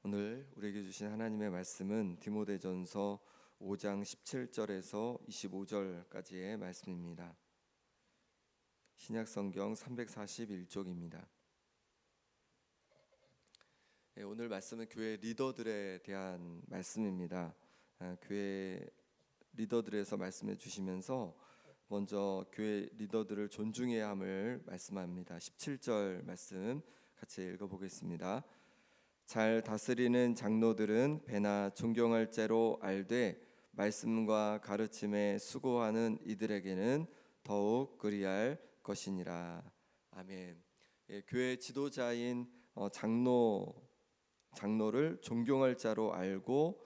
오늘 우리에게 주신 하나님의 말씀은 디모데전서 5장 17절에서 25절까지의 말씀입니다. 신약성경 341쪽입니다. 오늘 말씀은 교회 리더들에 대한 말씀입니다. 교회 리더들에서 말씀해 주시면서 먼저 교회 리더들을 존중해야 함을 말씀합니다. 17절 말씀 같이 읽어보겠습니다. 잘 다스리는 장로들은 배나 존경할 죄로 알되 말씀과 가르침에 수고하는 이들에게는 더욱 그리할 것이니라. 아멘. 교회 지도자인 장로를 존경할 자로 알고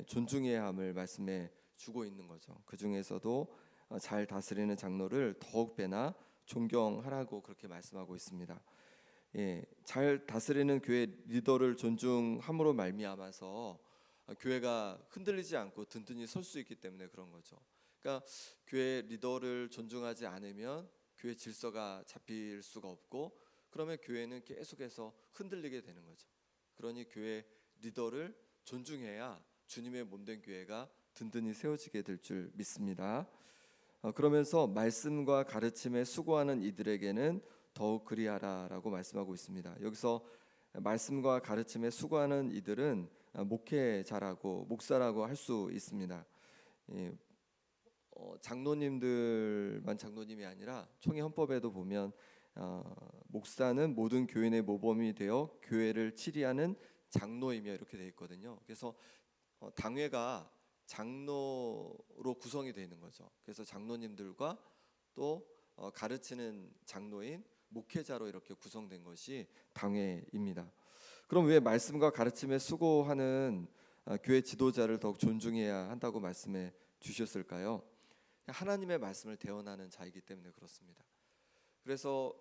존중해야 함을 말씀해 주고 있는 거죠. 그 중에서도 잘 다스리는 장로를 더욱 배나 존경하라고 그렇게 말씀하고 있습니다. 잘 다스리는 교회 리더를 존중함으로 말미암아서 교회가 흔들리지 않고 든든히 설 수 있기 때문에 그런 거죠. 그러니까 교회 리더를 존중하지 않으면 교회 질서가 잡힐 수가 없고, 그러면 교회는 계속해서 흔들리게 되는 거죠. 그러니 교회 리더를 존중해야 주님의 몸된 교회가 든든히 세워지게 될 줄 믿습니다. 그러면서 말씀과 가르침에 수고하는 이들에게는 더욱 그리하라라고 말씀하고 있습니다. 여기서 말씀과 가르침에 수고하는 이들은 목회자라고, 목사라고 할 수 있습니다. 장로님들만 장로님이 아니라 총회 헌법에도 보면 목사는 모든 교인의 모범이 되어 교회를 치리하는 장로이며 이렇게 되어 있거든요. 그래서 당회가 장로로 구성이 되어 있는 거죠. 그래서 장로님들과 또 가르치는 장로인 목회자로 이렇게 구성된 것이 당회입니다. 그럼 왜 말씀과 가르침에 수고하는 교회 지도자를 더욱 존중해야 한다고 말씀해 주셨을까요? 하나님의 말씀을 대언하는 자이기 때문에 그렇습니다. 그래서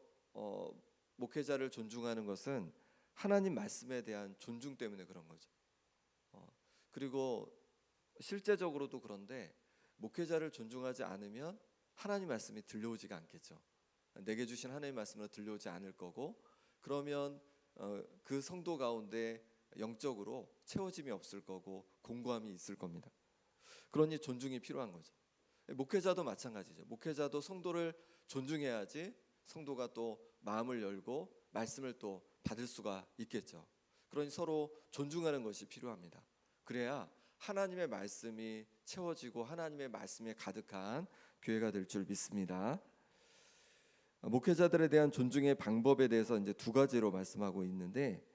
목회자를 존중하는 것은 하나님 말씀에 대한 존중 때문에 그런 거죠. 그리고 실제적으로도 그런데 목회자를 존중하지 않으면 하나님 말씀이 들려오지가 않겠죠. 내게 주신 하나님 말씀으로 들려오지 않을 거고, 그러면 그 성도 가운데 영적으로 채워짐이 없을 거고 공고함이 있을 겁니다. 그러니 존중이 필요한 거죠. 목회자도 마찬가지죠. 목회자도 성도를 존중해야지 성도가 또 마음을 열고 말씀을 또 받을 수가 있겠죠. 그러니 서로 존중하는 것이 필요합니다. 그래야 하나님의 말씀이 채워지고 하나님의 말씀에 가득한 교회가 될 줄 믿습니다. 목회자들에 대한 존중의 방법에 대해서 이제 두 가지로 말씀하고 있는데,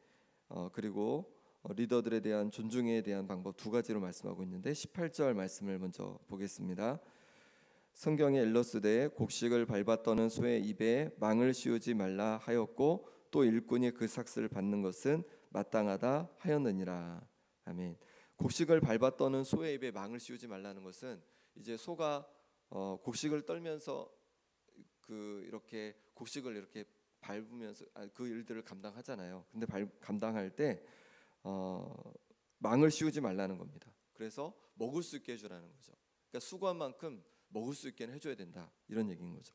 그리고 리더들에 대한 존중에 대한 방법 두 가지로 말씀하고 있는데 18절 말씀을 먼저 보겠습니다. 성경에 일러스되 곡식을 밟아 떠는 소의 입에 망을 씌우지 말라 하였고 또 일꾼이 그 삭슬을 받는 것은 마땅하다 하였느니라. 아멘. 곡식을 밟아 떠는 소의 입에 망을 씌우지 말라는 것은, 이제 소가 곡식을 떨면서 이렇게 곡식을 이렇게 밟으면서 그 일들을 감당하잖아요. 근데 감당할 때 망을 씌우지 말라는 겁니다. 그래서 먹을 수 있게 해주라는 거죠. 그러니까 수고한 만큼 먹을 수 있게 해줘야 된다, 이런 얘기인 거죠.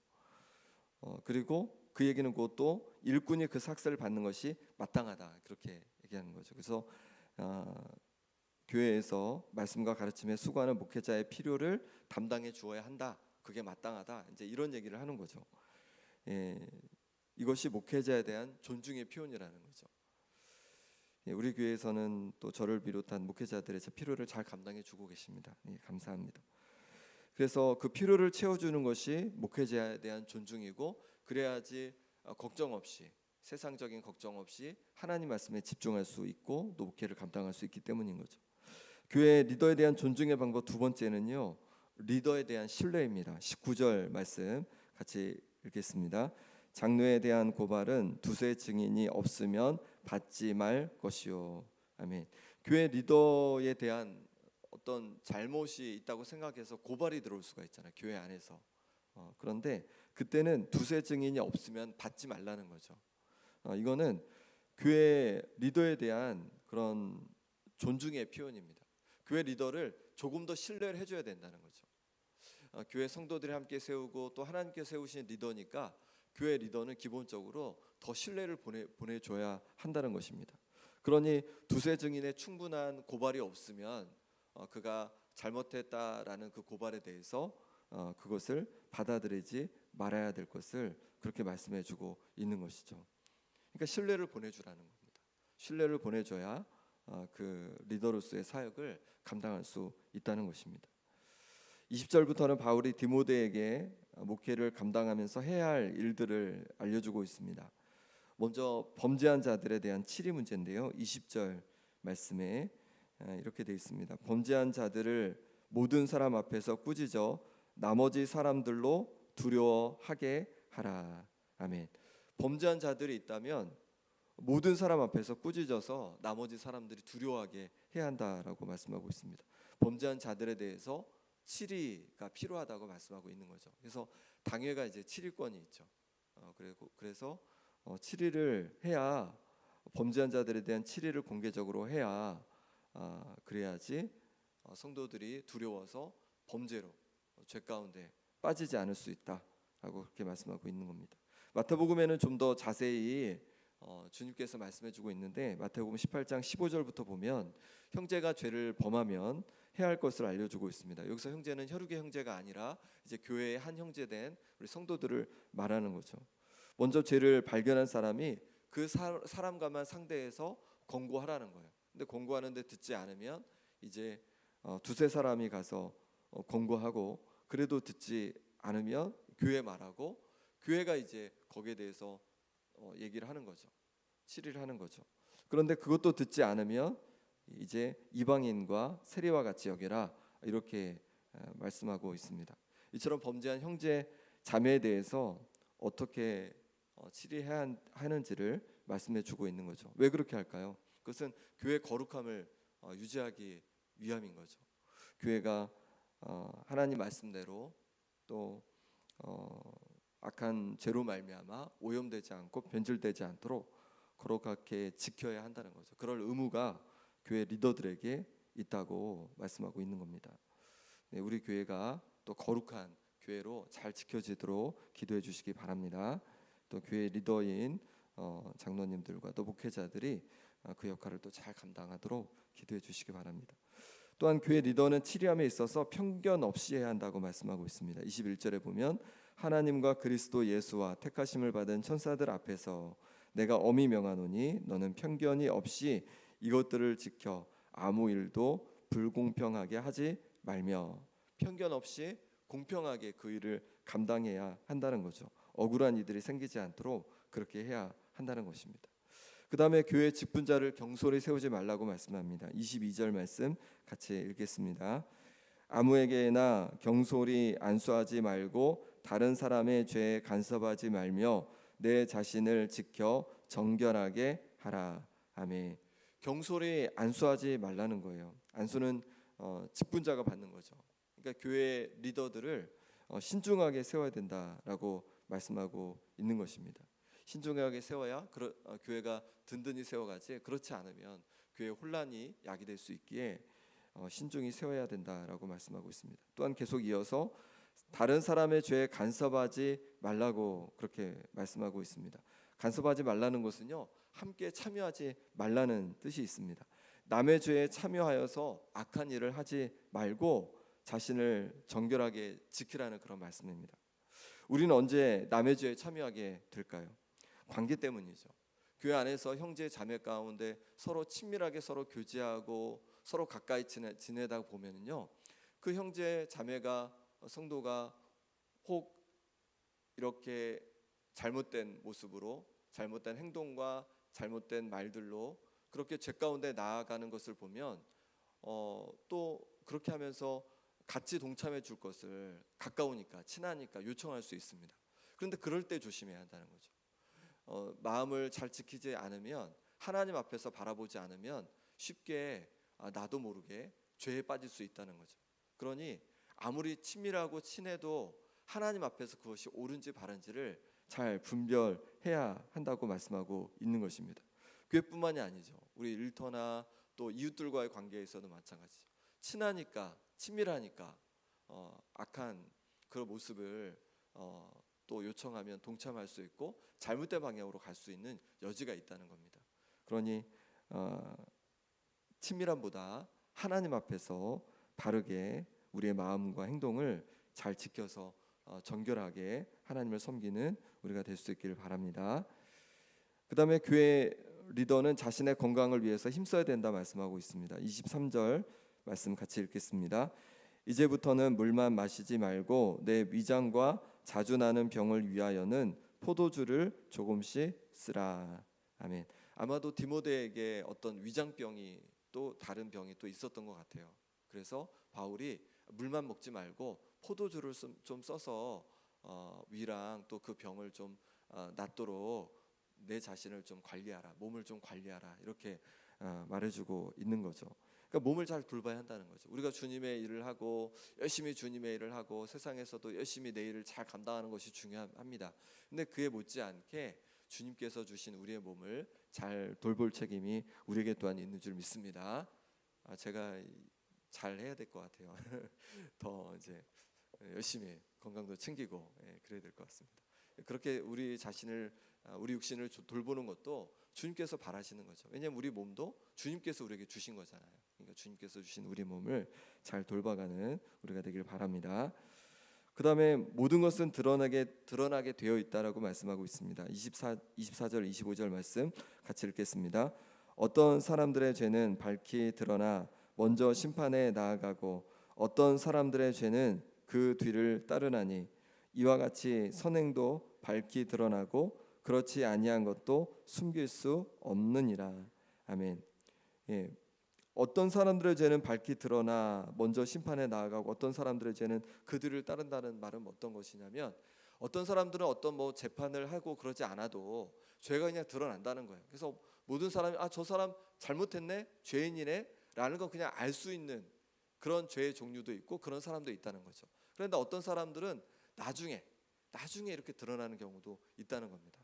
그리고 그 얘기는 곧 또 일꾼이 그 삭슬을 받는 것이 마땅하다, 그렇게 얘기하는 거죠. 그래서 교회에서 말씀과 가르침에 수고하는 목회자의 필요를 담당해 주어야 한다, 그게 마땅하다, 이제 이런 얘기를 하는 거죠. 이것이 목회자에 대한 존중의 표현이라는 거죠. 우리 교회에서는 또 저를 비롯한 목회자들의 필요를 잘 감당해 주고 계십니다. 감사합니다. 그래서 그 필요를 채워주는 것이 목회자에 대한 존중이고, 그래야지 걱정 없이, 세상적인 걱정 없이 하나님 말씀에 집중할 수 있고 또 목회를 감당할 수 있기 때문인 거죠. 교회 리더에 대한 존중의 방법 두 번째는요, 리더에 대한 신뢰입니다. 19절 말씀 같이 읽겠습니다. 장로에 대한 고발은 두세 증인이 없으면 받지 말 것이요. 아멘. 교회 리더에 대한 어떤 잘못이 있다고 생각해서 고발이 들어올 수가 있잖아요, 교회 안에서. 그런데 그때는 두세 증인이 없으면 받지 말라는 거죠. 이거는 교회 리더에 대한 그런 존중의 표현입니다. 교회 리더를 조금 더 신뢰를 해줘야 된다는 거죠. 교회 성도들이 함께 세우고 또 하나님께 세우신 리더니까 교회 리더는 기본적으로 더 신뢰를 보내줘야 한다는 것입니다. 그러니 두세 증인의 충분한 고발이 없으면 그가 잘못했다라는 그 고발에 대해서 그것을 받아들이지 말아야 될 것을 그렇게 말씀해주고 있는 것이죠. 그러니까 신뢰를 보내주라는 겁니다. 신뢰를 보내줘야 그 리더로서의 사역을 감당할 수 있다는 것입니다. 20절부터는 바울이 디모데에게 목회를 감당하면서 해야 할 일들을 알려주고 있습니다. 먼저 범죄한 자들에 대한 치리 문제인데요. 20절 말씀에 이렇게 되어 있습니다. 범죄한 자들을 모든 사람 앞에서 꾸짖어 나머지 사람들로 두려워하게 하라. 아멘. 범죄한 자들이 있다면 모든 사람 앞에서 꾸짖어서 나머지 사람들이 두려워하게 해야 한다라고 말씀하고 있습니다. 범죄한 자들에 대해서 치리가 필요하다고 말씀하고 있는 거죠. 그래서 당회가 이제 치리권이 있죠. 그래서 치리를 해야, 범죄한 자들에 대한 치리를 공개적으로 해야 그래야지 성도들이 두려워서 범죄로 죄 가운데 빠지지 않을 수 있다라고 그렇게 말씀하고 있는 겁니다. 마태복음에는 좀 더 자세히 주님께서 말씀해주고 있는데 마태복음 18장 15절부터 보면 형제가 죄를 범하면 해야 할 것을 알려주고 있습니다. 여기서 형제는 혈육의 형제가 아니라 이제 교회의 한 형제된 우리 성도들을 말하는 거죠. 먼저 죄를 발견한 사람이 그 사람과만 상대해서 권고하라는 거예요. 근데 권고하는데 듣지 않으면 이제 두세 사람이 가서 권고하고, 그래도 듣지 않으면 교회 말하고, 교회가 이제 거기에 대해서 얘기를 하는 거죠. 치리를 하는 거죠. 그런데 그것도 듣지 않으면 이제 이방인과 세리와 같이 여겨라, 이렇게 말씀하고 있습니다. 이처럼 범죄한 형제 자매에 대해서 어떻게 치리해야 하는지를 말씀해 주고 있는 거죠. 왜 그렇게 할까요? 그것은 교회의 거룩함을 유지하기 위함인 거죠. 교회가 하나님 말씀대로 또 악한 죄로 말미암아 오염되지 않고 변질되지 않도록 거룩하게 지켜야 한다는 거죠. 그럴 의무가 교회 리더들에게 있다고 말씀하고 있는 겁니다. 네, 우리 교회가 또 거룩한 교회로 잘 지켜지도록 기도해 주시기 바랍니다. 또 교회 리더인 장로님들과 또 목회자들이 그 역할을 또 잘 감당하도록 기도해 주시기 바랍니다. 또한 교회 리더는 치리함에 있어서 편견 없이 해야 한다고 말씀하고 있습니다. 21절에 보면 하나님과 그리스도 예수와 택하심을 받은 천사들 앞에서 내가 엄히 명하노니 너는 편견이 없이 이것들을 지켜 아무 일도 불공평하게 하지 말며, 편견 없이 공평하게 그 일을 감당해야 한다는 거죠. 억울한 이들이 생기지 않도록 그렇게 해야 한다는 것입니다. 그 다음에 교회 직분자를 경솔히 세우지 말라고 말씀합니다. 22절 말씀 같이 읽겠습니다. 아무에게나 경솔히 안수하지 말고 다른 사람의 죄에 간섭하지 말며 내 자신을 지켜 정결하게 하라. 아멘. 경솔히 안수하지 말라는 거예요. 안수는 직분자가 받는 거죠. 그러니까 교회 리더들을 신중하게 세워야 된다라고 말씀하고 있는 것입니다. 신중하게 세워야 교회가 든든히 세워가지, 그렇지 않으면 교회 혼란이 야기될 수 있기에 신중히 세워야 된다라고 말씀하고 있습니다. 또한 계속 이어서 다른 사람의 죄에 간섭하지 말라고 그렇게 말씀하고 있습니다. 간섭하지 말라는 것은요, 함께 참여하지 말라는 뜻이 있습니다. 남의 죄에 참여하여서 악한 일을 하지 말고 자신을 정결하게 지키라는 그런 말씀입니다. 우리는 언제 남의 죄에 참여하게 될까요? 관계 때문이죠. 교회 안에서 형제 자매 가운데 서로 친밀하게 서로 교제하고 서로 가까이 지내다 보면은요, 그 형제 자매가 성도가 혹 이렇게 잘못된 모습으로, 잘못된 행동과 잘못된 말들로 그렇게 죄 가운데 나아가는 것을 보면 또 그렇게 하면서 같이 동참해 줄 것을 가까우니까, 친하니까 요청할 수 있습니다. 그런데 그럴 때 조심해야 한다는 거죠. 마음을 잘 지키지 않으면, 하나님 앞에서 바라보지 않으면 쉽게 나도 모르게 죄에 빠질 수 있다는 거죠. 그러니 아무리 친밀하고 친해도 하나님 앞에서 그것이 옳은지 바른지를 잘 분별해야 한다고 말씀하고 있는 것입니다. 교회뿐만이 아니죠. 우리 일터나 또 이웃들과의 관계에서도 마찬가지죠. 친하니까, 친밀하니까 악한 그런 모습을 또 요청하면 동참할 수 있고 잘못된 방향으로 갈 수 있는 여지가 있다는 겁니다. 그러니 친밀함보다 하나님 앞에서 바르게 우리의 마음과 행동을 잘 지켜서 정결하게 하나님을 섬기는 우리가 될 수 있기를 바랍니다. 그 다음에 교회 리더는 자신의 건강을 위해서 힘써야 된다 말씀하고 있습니다. 23절 말씀 같이 읽겠습니다. 이제부터는 물만 마시지 말고 내 위장과 자주 나는 병을 위하여는 포도주를 조금씩 쓰라. 아멘. 아마도 디모데에게 어떤 위장병이 또 다른 병이 또 있었던 것 같아요. 그래서 바울이 물만 먹지 말고 포도주를 좀 써서 위랑 또 그 병을 좀 낫도록 내 자신을 좀 관리하라, 몸을 좀 관리하라, 이렇게 말해주고 있는 거죠. 그러니까 몸을 잘 돌봐야 한다는 거죠. 우리가 주님의 일을 하고 열심히 주님의 일을 하고 세상에서도 열심히 내 일을 잘 감당하는 것이 중요합니다. 근데 그에 못지않게 주님께서 주신 우리의 몸을 잘 돌볼 책임이 우리에게 또한 있는 줄 믿습니다. 제가 잘 해야 될 것 같아요. 더 이제 열심히 건강도 챙기고 그래야 될 것 같습니다. 그렇게 우리 자신을, 우리 육신을 돌보는 것도 주님께서 바라시는 거죠. 왜냐하면 우리 몸도 주님께서 우리에게 주신 거잖아요. 그러니까 주님께서 주신 우리 몸을 잘 돌봐가는 우리가 되길 바랍니다. 그 다음에 모든 것은 드러나게 되어 있다라고 말씀하고 있습니다. 24절 25절 말씀 같이 읽겠습니다. 어떤 사람들의 죄는 밝히 드러나 먼저 심판에 나아가고 어떤 사람들의 죄는 그 뒤를 따르나니 이와 같이 선행도 밝히 드러나고 그렇지 아니한 것도 숨길 수 없느니라. 아멘. 예. 어떤 사람들의 죄는 밝히 드러나 먼저 심판에 나아가고 어떤 사람들의 죄는 그들을 따른다는 말은 어떤 것이냐면, 어떤 사람들은 어떤 재판을 하고 그러지 않아도 죄가 그냥 드러난다는 거예요. 그래서 모든 사람이 저 사람 잘못했네, 죄인이네 라는 건 그냥 알 수 있는 그런 죄의 종류도 있고 그런 사람도 있다는 거죠. 그런데 어떤 사람들은 나중에 이렇게 드러나는 경우도 있다는 겁니다.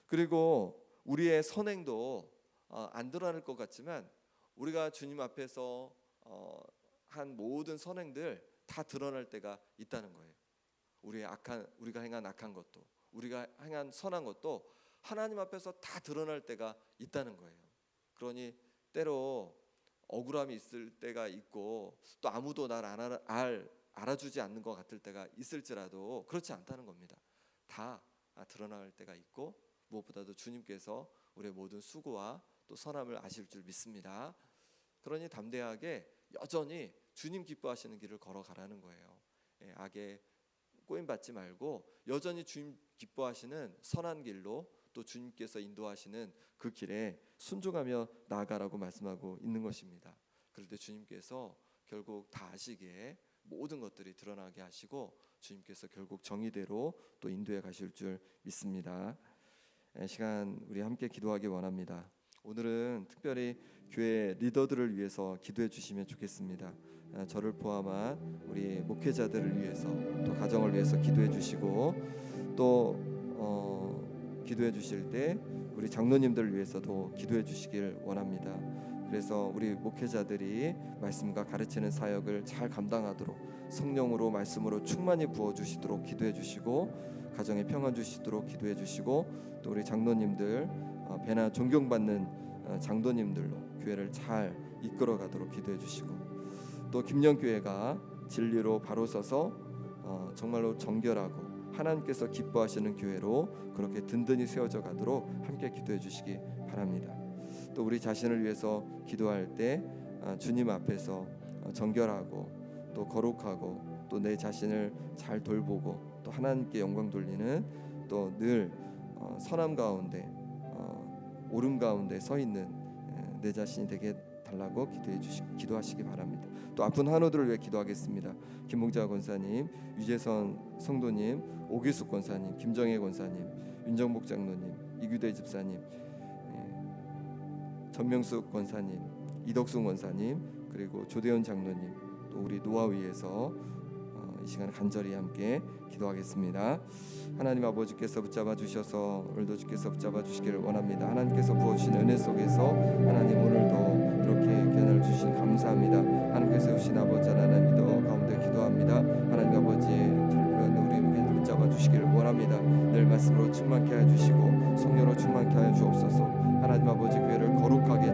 그리고 우리의 선행도 안 드러날 것 같지만 우리가 주님 앞에서 한 모든 선행들 다 드러날 때가 있다는 거예요. 우리가 행한 악한 것도, 우리가 행한 선한 것도 하나님 앞에서 다 드러날 때가 있다는 거예요. 그러니 때로 억울함이 있을 때가 있고 또 아무도 날 알아주지 않는 것 같을 때가 있을지라도 그렇지 않다는 겁니다. 다 드러날 때가 있고 무엇보다도 주님께서 우리의 모든 수고와 또 선함을 아실 줄 믿습니다. 그러니 담대하게 여전히 주님 기뻐하시는 길을 걸어가라는 거예요. 악에 꼬임받지 말고 여전히 주님 기뻐하시는 선한 길로 또 주님께서 인도하시는 그 길에 순종하며 나아가라고 말씀하고 있는 것입니다. 그럴 때 주님께서 결국 다 아시기에 모든 것들이 드러나게 하시고 주님께서 결국 정의대로 또 인도해 가실 줄 믿습니다. 시간 우리 함께 기도하기 원합니다. 오늘은 특별히 교회 리더들을 위해서 기도해 주시면 좋겠습니다. 저를 포함한 우리 목회자들을 위해서 또 가정을 위해서 기도해 주시고 또 기도해 주실 때 우리 장로님들을 위해서도 기도해 주시길 원합니다. 그래서 우리 목회자들이 말씀과 가르치는 사역을 잘 감당하도록 성령으로 말씀으로 충만히 부어주시도록 기도해 주시고 가정에 평안 주시도록 기도해 주시고 또 우리 장로님들 배나 존경받는 장로님들로 교회를 잘 이끌어가도록 기도해 주시고 또 김영교회가 진리로 바로 서서 정말로 정결하고 하나님께서 기뻐하시는 교회로 그렇게 든든히 세워져 가도록 함께 기도해 주시기 바랍니다. 또 우리 자신을 위해서 기도할 때 주님 앞에서 정결하고 또 거룩하고 또 내 자신을 잘 돌보고 또 하나님께 영광 돌리는 또 늘 선함 가운데 옳음 가운데 서 있는 내 자신이 되게 달라고 기도하시기 바랍니다. 또 아픈 한우들을 위해 기도하겠습니다. 김봉자 권사님, 유재선 성도님, 오기숙 권사님, 김정혜 권사님, 윤정복 장로님, 이규대 집사님, 전명숙 권사님, 이덕순 권사님, 그리고 조대현 장로님, 또 우리 노아위에서 이 시간 간절히 함께 기도하겠습니다. 하나님 아버지께서 붙잡아 주셔서 오늘도 주께서 붙잡아 주시기를 원합니다. 하나님께서 부어주신 은혜 속에서 하나님 오늘도 이렇게 견을 주신 감사합니다. 하나님께서 주신 아버지 하나님 믿어 가운데 기도합니다. 하나님 아버지 우리 붙잡아 주시기를 원합니다. 늘 말씀으로 충만케 하여 주시고 성령으로 충만케 하여 주옵소서. 하나님 아버지 교회를 거룩하게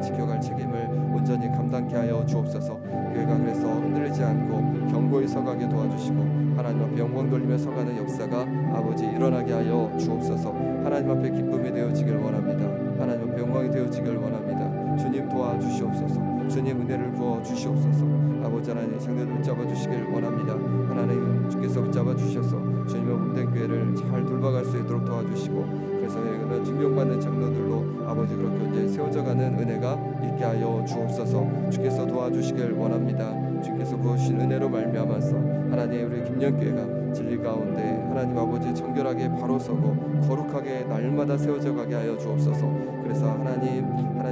않게 하여 주옵소서. 교회가 그래서 흔들리지 않고 견고히 서가게 도와주시고 하나님 앞에 영광 돌리며 서가는 역사가 아버지 일어나게 하여 주옵소서. 하나님 앞에 기쁨이 되어지길 원합니다. 하나님 앞에 영광이 되어지길 원합니다. 주님 도와주시옵소서. 주님 은혜를 부어 주시옵소서. 아버지 하나님 장로들 붙잡아 주시길 원합니다. 하나님 주께서 붙잡아 주셔서 주님의 몸된 교회를 잘 돌봐갈 수 있도록 도와주시고 그래서 여기는 존경받는 장로들로 아버지 그렇게 언제 세워져가는 은혜가 있게 하여 주옵소서. 주께서 도와주시길 원합니다. 주께서 부어주신 은혜로 말미암아서 하나님 우리 김영교회가 진리 가운데 하나님 아버지 정결하게 바로 서고 거룩하게 날마다 세워져 가게 하여 주옵소서. 그래서 하나님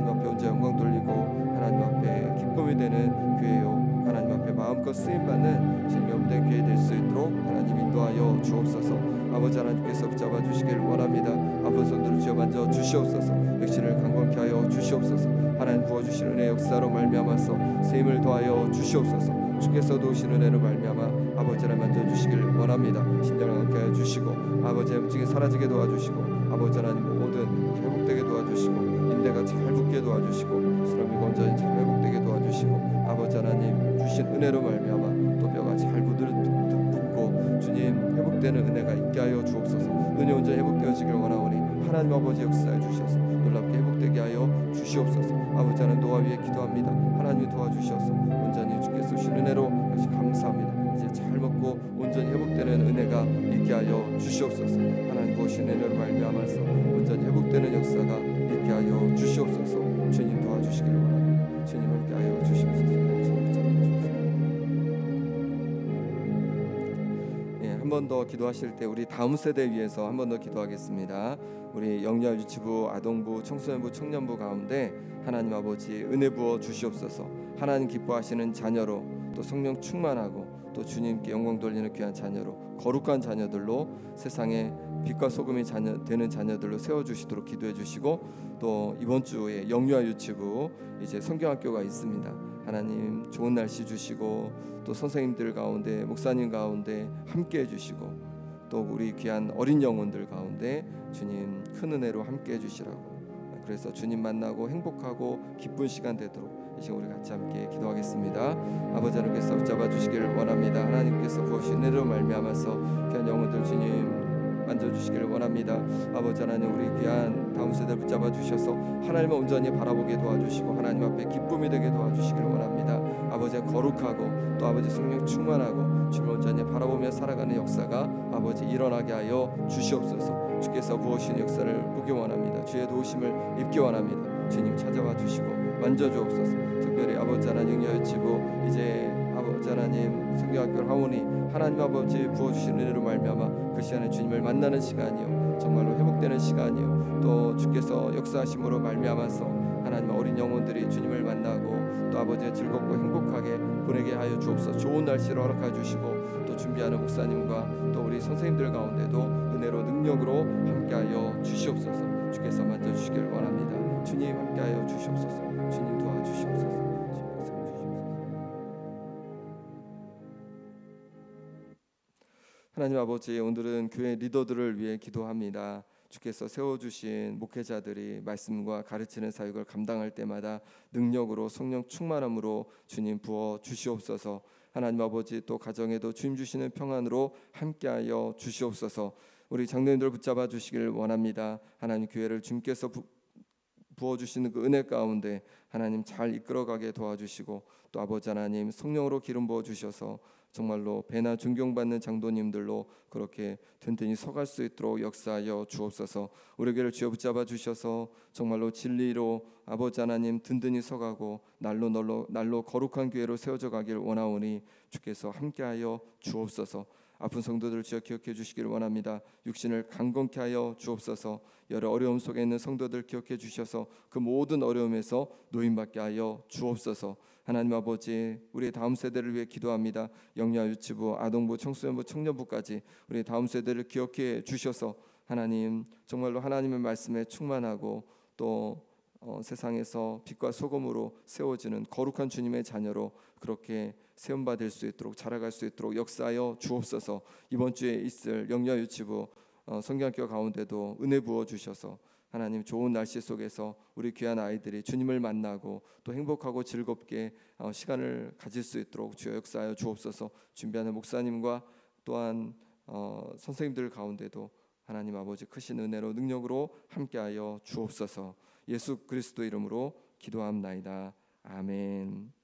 앞에 언제 영광 돌리고 하나님 앞에 기쁨이 되는 교회요 하나님 앞에 마음껏 쓰임받는 주님의 몸된 교회 될 수 있도록 하나님 인도하여 주옵소서. 아버지 하나님께서 붙잡아 주시길 원합니다. 아픈 손들을 쥐어 만져 주시옵소서. 역시를 강건케 하여 주시옵소서. 하나님 부어주신 은혜 역사로 말미암아서 쓰임을 더하여 주시옵소서. 주께서 도우신 은혜로 말미암아 아버지를 만져주시길 원합니다. 심령을 강케 하여 주시고 아버지의 염증이 사라지게 도와주시고 아버지 하나님 모든 회복되게 도와주시고 인대가 잘 붙게 도와주시고 수렴이 건전히 잘 회복되게 도와주시고 아버지 하나님 주신 은혜로 말미암아 또 뼈가 잘 붙고 주님 회복되는 은혜가 있게 하여 주옵소서. 은혜 온전히 회복되어지길 원하오니 하나님 아버지 역사해 주셔서 놀랍게 회복되게 하여 주시옵소서. 아버지 하나님 노아 위에 기도합니다. 하나님이 도와주셔서 온전히 주께서 주신 은혜로 역시 감사합니다. 이제 잘 먹고 온전히 회복되는 은혜가 있게 하여 주시옵소서. 하나님 부으신 은혜로 말미암아서 온전히 회복되는 역사가 있게 하여 주시옵소서. 주님 도와주시기를 원합니다. 주님 함께 하여 주시옵소서. 한 번 더 기도하실 때 우리 다음 세대 위해서 한 번 더 기도하겠습니다. 우리 영유아 유치부, 아동부, 청소년부, 청년부 가운데 하나님 아버지 은혜 부어 주시옵소서. 하나님 기뻐하시는 자녀로 또 성령 충만하고 또 주님께 영광 돌리는 귀한 자녀로 거룩한 자녀들로 세상에 빛과 소금이 되는 자녀들로 세워주시도록 기도해 주시고 또 이번 주에 영유아 유치부 이제 성경학교가 있습니다. 하나님 좋은 날씨 주시고 또 선생님들 가운데 목사님 가운데 함께 해주시고 또 우리 귀한 어린 영혼들 가운데 주님 큰 은혜로 함께 해주시라고 그래서 주님 만나고 행복하고 기쁜 시간 되도록 이 시간 우리 같이 함께 기도하겠습니다. 아버지 하나님께서 붙잡아 주시기를 원합니다. 하나님께서 부으신 은혜로 말미암아서 귀한 영혼들 주님 만져주시기를 원합니다. 아버지 하나님 우리 귀한 다음 세대 붙잡아 주셔서 하나님을 온전히 바라보게 도와주시고 하나님 앞에 기쁨이 되게 도와주시기를 원합니다. 아버지 거룩하고 또 아버지 성령 충만하고 주를 온전히 바라보며 살아가는 역사가 아버지 일어나게 하여 주시옵소서. 주께서 부으신 역사를 보기 원합니다. 주의 도우심을 입기 원합니다. 주님 찾아와 주시고 만져주옵소서. 특별히 아버지 하나님 영유아유치부 이제 아버지 하나님 성경학교를 하오니 하나님 아버지 부어주신 은혜로 말미암아 그 시간에 주님을 만나는 시간이요 정말로 회복되는 시간이요 또 주께서 역사하심으로 말미암아서 하나님 어린 영혼들이 주님을 만나고 또 아버지의 즐겁고 행복하게 보내게 하여 주옵소서. 좋은 날씨를 허락하여 주시고 또 준비하는 목사님과 또 우리 선생님들 가운데도 은혜로 능력으로 함께하여 주시옵소서. 주께서 만져주시길 원합니다. 주님 함께하여 주시옵소서. 주님 도와주시옵소서. 하나님 아버지 오늘은 교회 리더들을 위해 기도합니다. 주께서 세워주신 목회자들이 말씀과 가르치는 사역을 감당할 때마다 능력으로 성령 충만함으로 주님 부어 주시옵소서. 하나님 아버지 또 가정에도 주님 주시는 평안으로 함께하여 주시옵소서. 우리 장로님들 붙잡아 주시기를 원합니다. 하나님 교회를 주님께서 부어주시는 그 은혜 가운데 하나님 잘 이끌어가게 도와주시고 또 아버지 하나님 성령으로 기름 부어주셔서 정말로 배나 존경받는 장로님들로 그렇게 든든히 서갈 수 있도록 역사하여 주옵소서. 우리 교회를 주여 붙잡아 주셔서 정말로 진리로 아버지 하나님 든든히 서가고 날로 거룩한 교회로 세워져 가길 원하오니 주께서 함께하여 주옵소서. 아픈 성도들 주여 기억해 주시기를 원합니다. 육신을 강건케 하여 주옵소서. 여러 어려움 속에 있는 성도들 기억해 주셔서 그 모든 어려움에서 노임받게 하여 주옵소서. 하나님 아버지 우리 다음 세대를 위해 기도합니다. 영유아 유치부, 아동부, 청소년부, 청년부까지 우리 다음 세대를 기억해 주셔서 하나님 정말로 하나님의 말씀에 충만하고 또 세상에서 빛과 소금으로 세워지는 거룩한 주님의 자녀로 그렇게 세움받을 수 있도록 자라갈 수 있도록 역사하여 주옵소서. 이번 주에 있을 영유아 유치부 성경학교 가운데도 은혜 부어 주셔서 하나님 좋은 날씨 속에서 우리 귀한 아이들이 주님을 만나고 또 행복하고 즐겁게 시간을 가질 수 있도록 주여 역사하여 주옵소서. 준비하는 목사님과 또한 선생님들 가운데도 하나님 아버지 크신 은혜로 능력으로 함께하여 주옵소서. 예수 그리스도 이름으로 기도합나이다. 아멘.